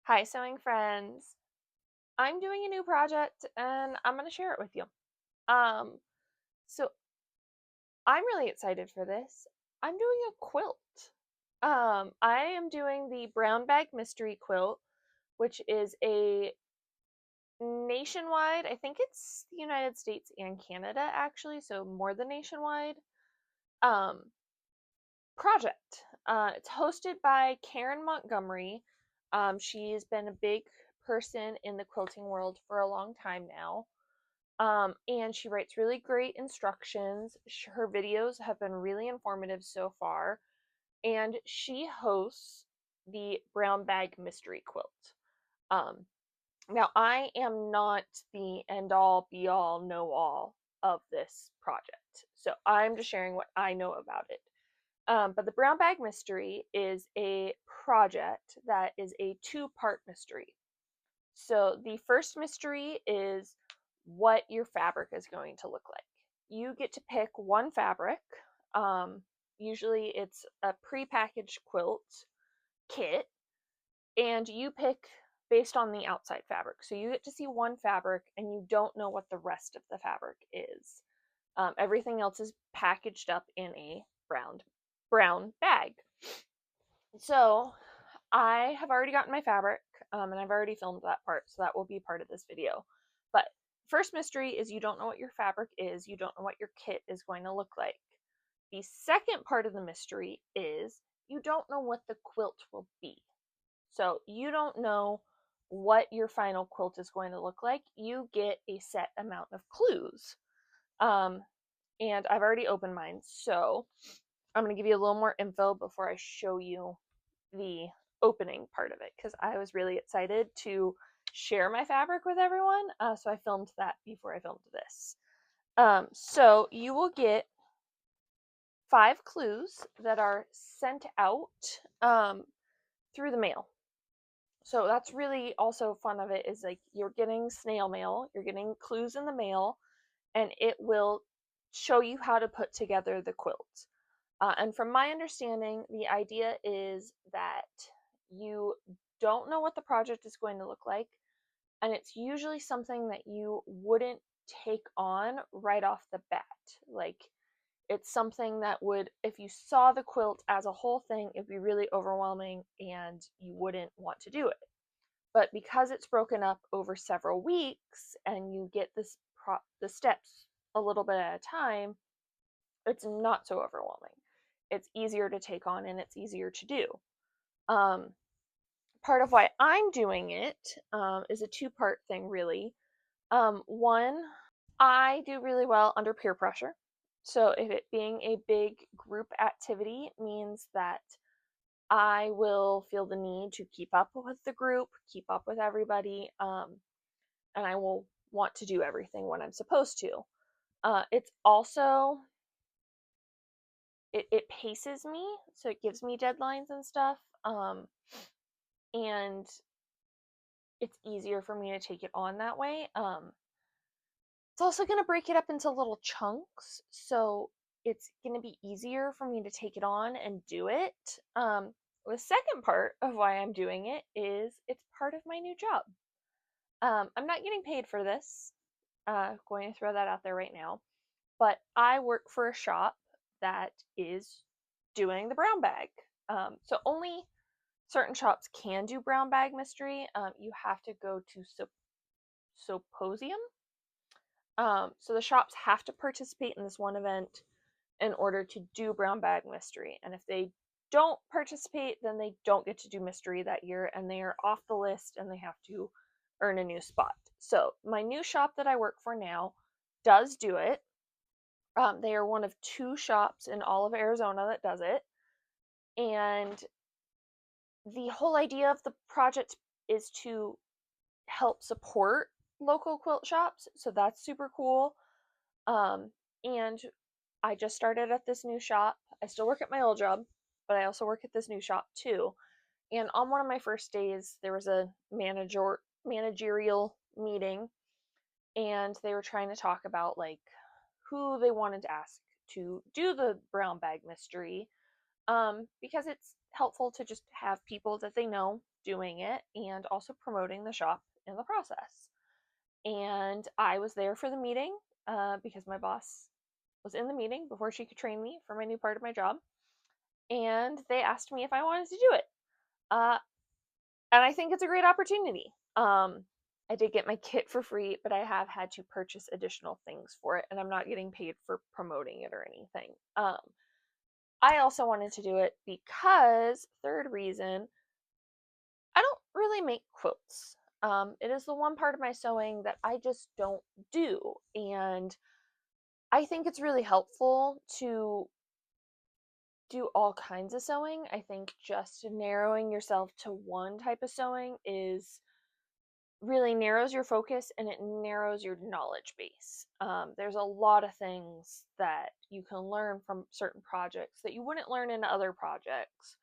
Hi, sewing friends. I'm doing a new project and I'm going to share it with you. Um, so I'm really excited for this. I'm doing a quilt. I am doing the brown bag mystery quilt, which is a nationwide, I think it's the United States and Canada actually, so more than nationwide, um, project. It's hosted by Karen Montgomery. She's been a big person in the quilting world for a long time now. And she writes really great instructions. Her videos have been really informative so far. And she hosts the Brown Bag Mystery Quilt. Um, Now, I am not the end all, be all, know all of this project. So I'm just sharing what I know about it. But the Brown Bag Mystery is a project that is a two-part mystery. So the first mystery is what your fabric is going to look like. You get to pick one fabric. Um, Usually it's a prepackaged quilt kit, and you pick based on the outside fabric. So you get to see one fabric and you don't know what the rest of the fabric is. Everything else is packaged up in a brown bag. So I have already gotten my fabric, and I've already filmed that part, so that will be part of this video. But first mystery is you don't know what your fabric is, you don't know what your kit is going to look like. The second part of the mystery is you don't know what the quilt will be. So you don't know what your final quilt is going to look like. You get a set amount of clues. Um, and I've already opened mine, so I'm going to give you a little more info before I show you the opening part of it because I was really excited to share my fabric with everyone. So I filmed that before I filmed this. So you will get 5 clues that are sent out through the mail. So that's really also fun of it is like you're getting snail mail, you're getting clues in the mail, and it will show you how to put together the quilt. And from my understanding, the idea is that you don't know what the project is going to look like, and it's usually something that you wouldn't take on right off the bat. Like, it's something that would, if you saw the quilt as a whole thing, it'd be really overwhelming and you wouldn't want to do it. But because it's broken up over several weeks and you get the steps a little bit at a time, it's not so overwhelming. It's easier to take on and it's easier to do. Um, Part of why I'm doing it is a two-part thing, really. One, I do really well under peer pressure. So if it being a big group activity means that I will feel the need to keep up with the group, keep up with everybody, and I will want to do everything when I'm supposed to. It's also it paces me, so it gives me deadlines and stuff. And it's easier for me to take it on that way. It's also going to break it up into little chunks, so it's going to be easier for me to take it on and do it. The second part of why I'm doing it is it's part of my new job. I'm not getting paid for this. Going to throw that out there right now. But I work for a shop that is doing the brown bag. So only certain shops can do brown bag mystery. You have to go to symposium. So the shops have to participate in this one event in order to do brown bag mystery. And if they don't participate, then they don't get to do mystery that year and they are off the list and they have to earn a new spot. So my new shop that I work for now does do it. They are one of 2 shops in all of Arizona that does it. And the whole idea of the project is to help support local quilt shops. So that's super cool. And I just started at this new shop. I still work at my old job, but I also work at this new shop too. And on one of my first days, there was a managerial meeting, and they were trying to talk about like who they wanted to ask to do the brown bag mystery, because it's helpful to just have people that they know doing it and also promoting the shop in the process. And I was there for the meeting because my boss was in the meeting before she could train me for my new part of my job. And they asked me if I wanted to do it. Uh, and I think it's a great opportunity. I did get my kit for free, but I have had to purchase additional things for it, and I'm not getting paid for promoting it or anything. I also wanted to do it because, third reason, I don't really make quilts. It is the one part of my sewing that I just don't do, and I think it's really helpful to do all kinds of sewing. I think just narrowing yourself to one type of sewing is really narrows your focus and it narrows your knowledge base. There's a lot of things that you can learn from certain projects that you wouldn't learn in other projects.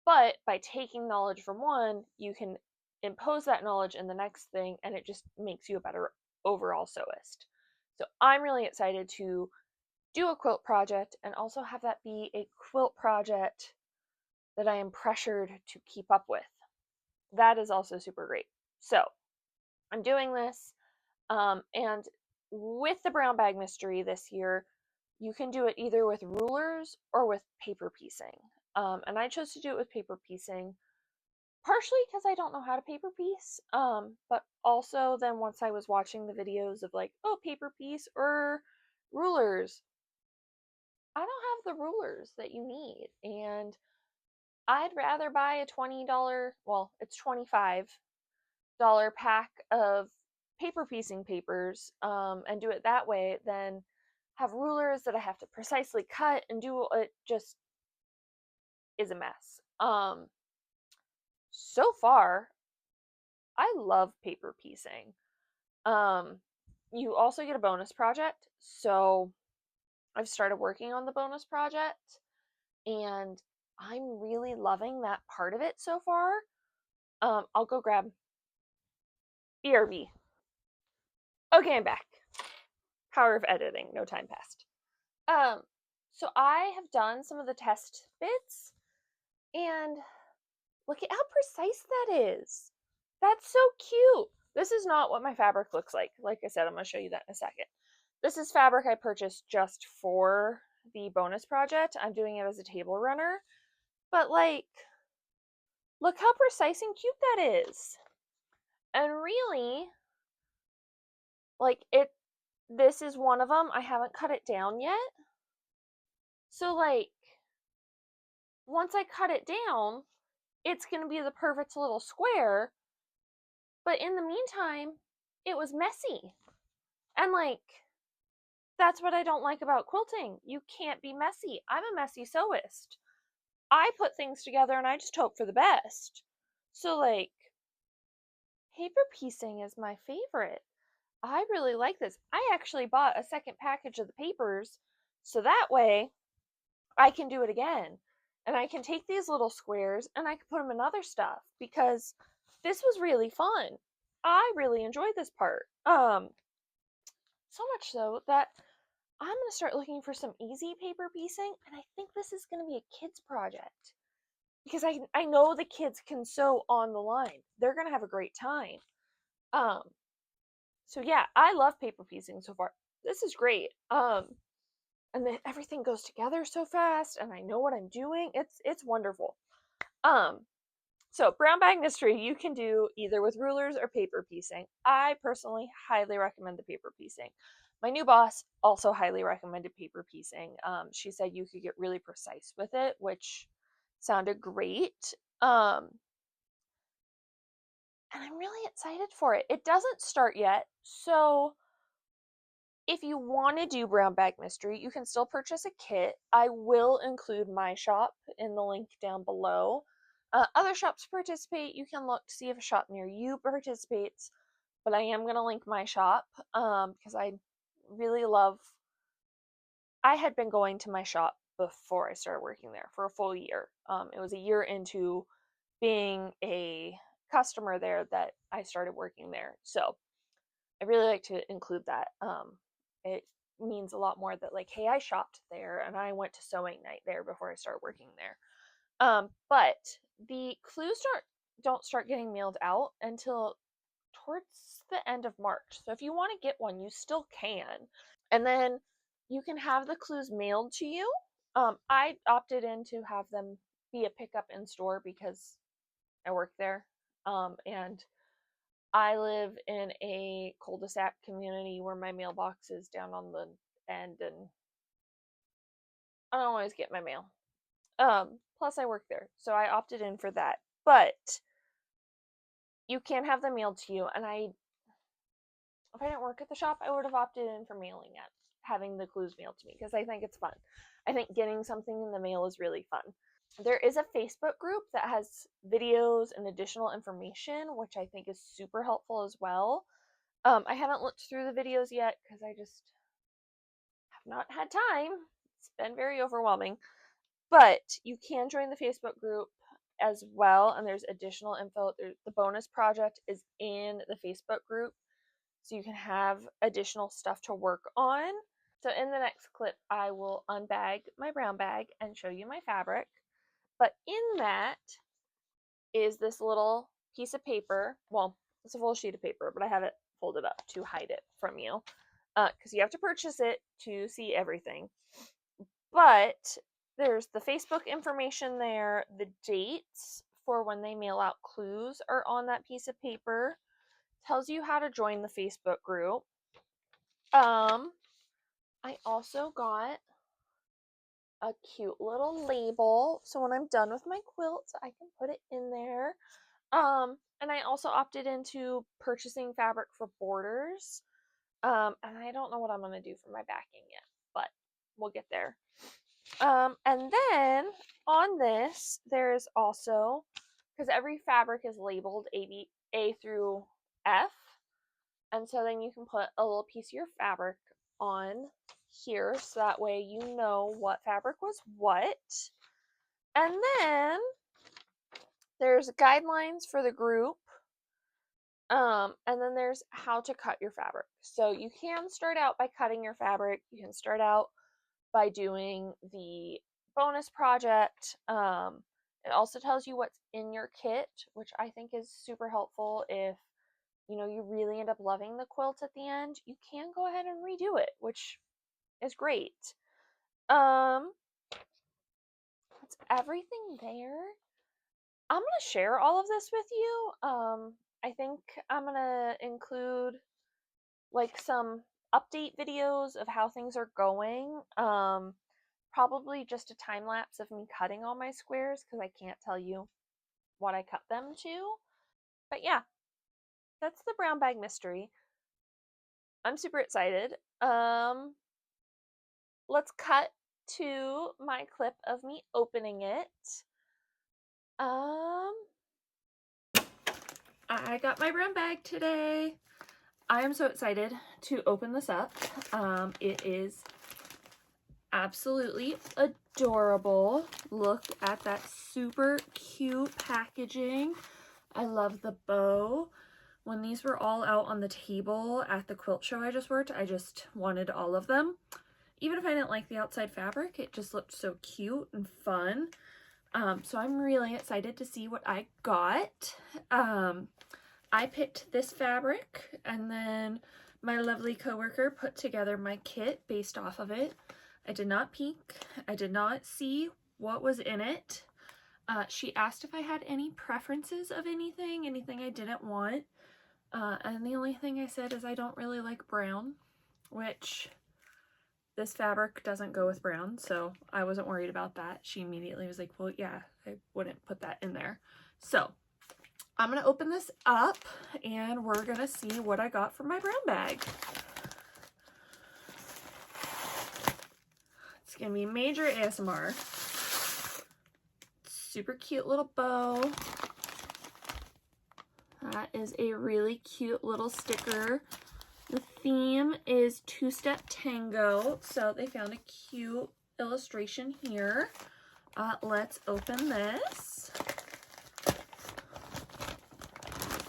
But by taking knowledge from one, you can impose that knowledge in the next thing and it just makes you a better overall sewist. So I'm really excited to do a quilt project and also have that be a quilt project that I am pressured to keep up with. That is also super great. So I'm doing this, and with the brown bag mystery this year, you can do it either with rulers or with paper piecing. And I chose to do it with paper piecing, partially because I don't know how to paper piece, but also then once I was watching the videos of like, oh, paper piece or rulers, I don't have the rulers that you need, and I'd rather buy a $20, well, it's $25 pack of paper piecing papers and do it that way than have rulers that I have to precisely cut and do. It just is a mess. So far, I love paper piecing. Um, you also get a bonus project, so I've started working on the bonus project, and I'm really loving that part of it so far. I'll go grab BRB. Okay, I'm back. Power of editing, no time passed. Um, so I have done some of the test bits, and look at how precise that is. That's so cute. This is not what my fabric looks like. Like I said, I'm going to show you that in a second. This is fabric I purchased just for the bonus project. I'm doing it as a table runner, but like, look how precise and cute that is. And really, like this is one of them. I haven't cut it down yet. So like, once I cut it down, it's going to be the perfect little square. But in the meantime, it was messy. And like, that's what I don't like about quilting. You can't be messy. I'm a messy sewist. I put things together and I just hope for the best. So like, paper piecing is my favorite. I really like this. I actually bought a second package of the papers so that way I can do it again. And I can take these little squares and I can put them in other stuff because this was really fun. I really enjoyed this part. So much so that I'm going to start looking for some easy paper piecing, and I think this is going to be a kids project because I know the kids can sew on the line. They're going to have a great time. Um so yeah, I love paper piecing so far. This is great. And then everything goes together so fast and I know what I'm doing. It's wonderful. Um so brown bag mystery you can do either with rulers or paper piecing. I personally highly recommend the paper piecing. My new boss also highly recommended paper piecing. She said you could get really precise with it, which sounded great. And I'm really excited for it. It doesn't start yet, so if you want to do brown bag mystery, you can still purchase a kit. I will include my shop in the link down below. Other shops participate. You can look to see if a shop near you participates, but I am going to link my shop because I really love. I had been going to my shop before I started working there for a full year. It was a year into being a customer there that I started working there. So I really like to include that. It means a lot more that like, hey, I shopped there and I went to sewing night there before I started working there. But the clues don't start getting mailed out until towards the end of March. So if you want to get one, you still can. And then you can have the clues mailed to you. I opted in to have them be a pickup in store because I work there. And I live in a cul-de-sac community where my mailbox is down on the end, and I don't always get my mail. Plus I work there, so I opted in for that. But you can have them mailed to you, and if I didn't work at the shop, I would have opted in for mailing it, having the clues mailed to me, because I think it's fun. I think getting something in the mail is really fun. There is a Facebook group that has videos and additional information, which I think is super helpful as well. I haven't looked through the videos yet because I just have not had time. It's been very overwhelming. But you can join the Facebook group as well, and there's additional info. The bonus project is in the Facebook group, so you can have additional stuff to work on. So in the next clip, I will unbag my brown bag and show you my fabric. But in that is this little piece of paper. Well, it's a full sheet of paper, but I have it folded up to hide it from you because you have to purchase it to see everything. But there's the Facebook information there, the dates for when they mail out clues are on that piece of paper, tells you how to join the Facebook group. I also got a cute little label, so when I'm done with my quilt, I can put it in there. And I also opted into purchasing fabric for borders. And I don't know what I'm gonna do for my backing yet, but we'll get there. And then on this, there's also, because every fabric is labeled A through F, and so then you can put a little piece of your fabric on here, so that way you know what fabric was what. And then there's guidelines for the group. And then there's how to cut your fabric. So you can start out by cutting your fabric. You can start out by doing the bonus project. It also tells you what's in your kit, which I think is super helpful if you really end up loving the quilt at the end. You can go ahead and redo it, which is great. That's everything there. I'm gonna share all of this with you. I think I'm gonna include like some update videos of how things are going. Probably just a time lapse of me cutting all my squares because I can't tell you what I cut them to. But yeah, that's the brown bag mystery. I'm super excited. Let's cut to my clip of me opening it. I got my brown bag today. I am so excited to open this up. It is absolutely adorable. Look at that super cute packaging. I love the bow. When these were all out on the table at the quilt show I just worked, I just wanted all of them. Even if I didn't like the outside fabric, it just looked so cute and fun. So I'm really excited to see what I got. I picked this fabric, and then my lovely coworker put together my kit based off of it. I did not peek. I did not see what was in it. She asked if I had any preferences of anything I didn't want. And the only thing I said is I don't really like brown, which this fabric doesn't go with brown, so I wasn't worried about that. She immediately was like, well, yeah, I wouldn't put that in there. So I'm gonna open this up and we're gonna see what I got from my brown bag. It's gonna be major ASMR. Super cute little bow. That is a really cute little sticker. The theme is two-step tango, so they found a cute illustration here. Let's open this.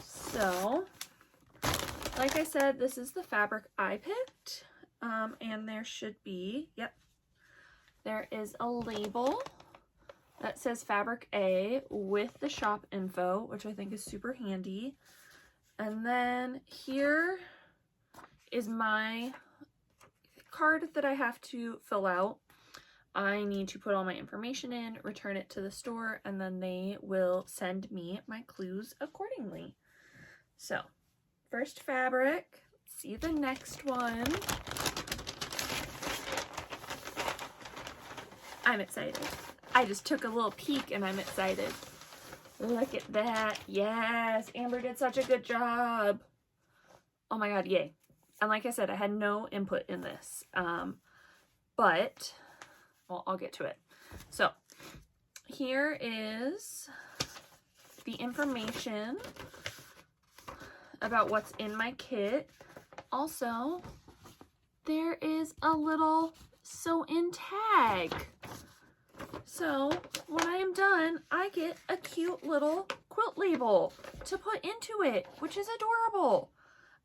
So, like I said, this is the fabric I picked, and there should be, yep, there is a label that says Fabric A with the shop info, which I think is super handy. And then here is my card that I have to fill out. I need to put all my information in, return it to the store, and then they will send me my clues accordingly. So, first fabric, see the next one. I'm excited. I just took a little peek and I'm excited. Look at that. Yes, Amber did such a good job. Oh my god, yay. And like I said, I had no input in this. But, well, I'll get to it. So, here is the information about what's in my kit. Also, there is a little sew-in tag. So when I am done, I get a cute little quilt label to put into it, which is adorable.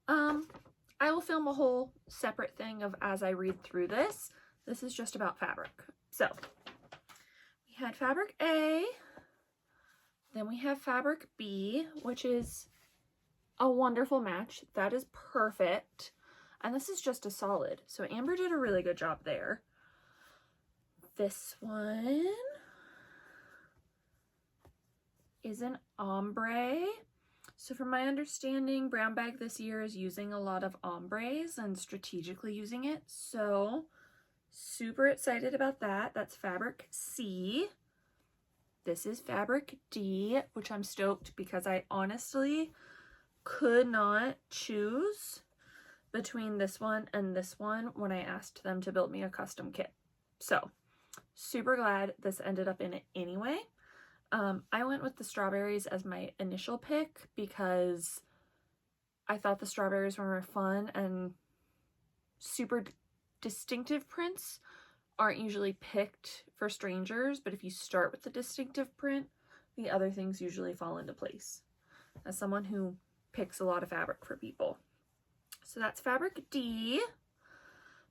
I will film a whole separate thing of as I read through this. This is just about fabric. So we had fabric A, then we have fabric B, which is a wonderful match. That is perfect. And this is just a solid. So Amber did a really good job there. This one is an ombre. So from my understanding, Brown Bag this year is using a lot of ombres and strategically using it. So super excited about that. That's fabric C. This is fabric D, which I'm stoked because I honestly could not choose between this one and this one when I asked them to build me a custom kit. So super glad this ended up in it anyway. I went with the strawberries as my initial pick because I thought the strawberries were more fun, and super distinctive prints aren't usually picked for strangers, but if you start with the distinctive print, the other things usually fall into place. As someone who picks a lot of fabric for people. So that's fabric D.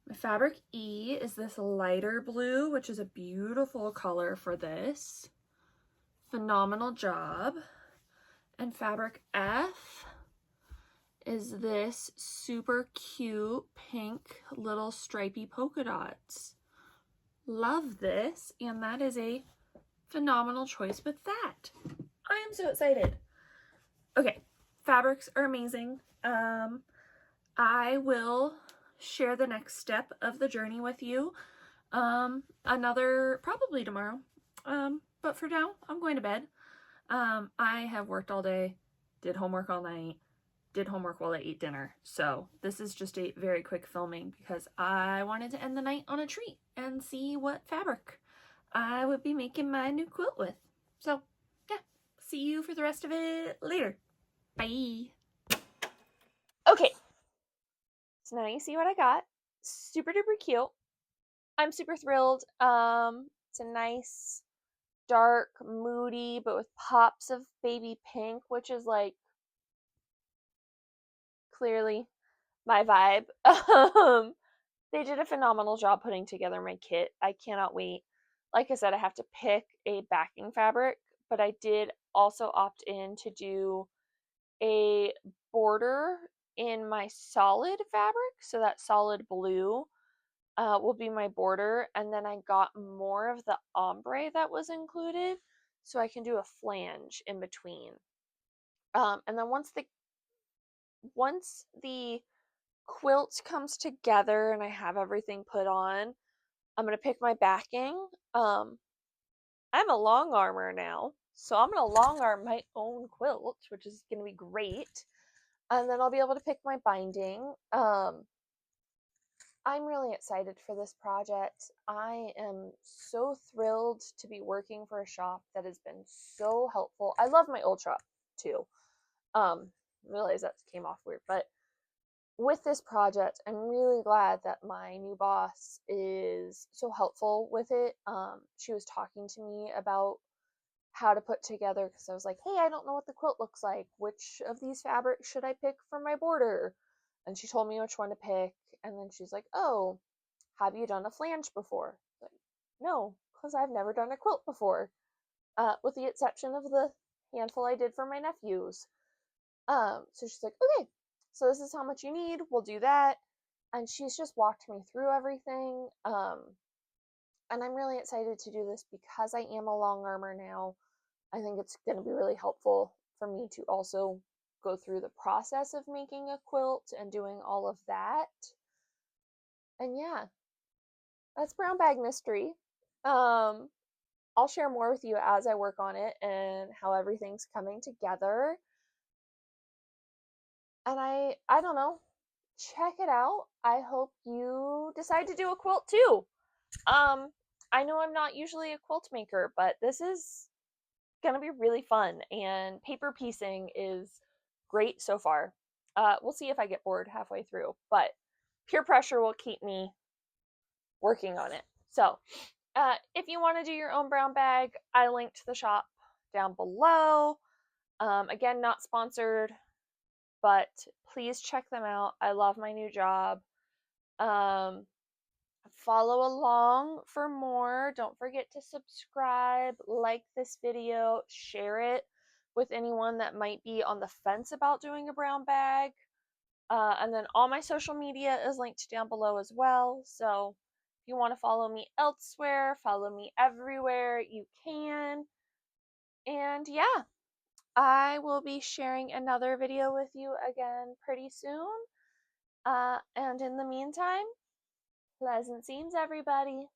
My fabric E is this lighter blue, which is a beautiful color for this. Phenomenal job. And fabric F is this super cute pink little stripy polka dots. Love this, and that is a phenomenal choice with that. I am so excited. Okay, fabrics are amazing. I will share the next step of the journey with you probably tomorrow. But for now, I'm going to bed. I have worked all day, did homework all night, did homework while I ate dinner. So this is just a very quick filming because I wanted to end the night on a treat and see what fabric I would be making my new quilt with. So yeah, see you for the rest of it later. Bye. Okay, so now you see what I got. Super duper cute. I'm super thrilled. It's a nice, dark, moody, but with pops of baby pink, which is like clearly my vibe. They did a phenomenal job putting together my kit. I cannot wait. Like I said, I have to pick a backing fabric, but I did also opt in to do a border in my solid fabric. So that solid blue will be my border. And then I got more of the ombre that was included, so I can do a flange in between. And then once the quilt comes together and I have everything put on, I'm gonna pick my backing. I'm a long armor now, so I'm gonna long arm my own quilt, which is gonna be great. And then I'll be able to pick my binding. I'm really excited for this project. I am so thrilled to be working for a shop that has been so helpful. I love my old shop too. Realize that came off weird, but with this project, I'm really glad that my new boss is so helpful with it. She was talking to me about how to put together because I was like, hey, I don't know what the quilt looks like. Which of these fabrics should I pick for my border? And she told me which one to pick. And then she's like, oh, have you done a flange before? Like, no, because I've never done a quilt before. with the exception of the handful I did for my nephews. So she's like, okay, so this is how much you need. We'll do that. And she's just walked me through everything. And I'm really excited to do this because I am a long armor now. I think it's going to be really helpful for me to also go through the process of making a quilt and doing all of that. And yeah, that's Brown Bag Mystery. Um, I'll share more with you as I work on it and how everything's coming together. And I don't know, check it out. I hope you decide to do a quilt too. Um, I know I'm not usually a quilt maker, but this is gonna be really fun, and paper piecing is great so far. We'll see if I get bored halfway through, but peer pressure will keep me working on it. So, if you want to do your own brown bag, I linked the shop down below. Again, not sponsored, but please check them out. I love my new job. Um, follow along for more. Don't forget to subscribe, like this video, share it with anyone that might be on the fence about doing a brown bag. And then all my social media is linked down below as well. So if you want to follow me elsewhere, follow me everywhere, you can. And yeah, I will be sharing another video with you again pretty soon. And in the meantime, pleasant scenes, everybody.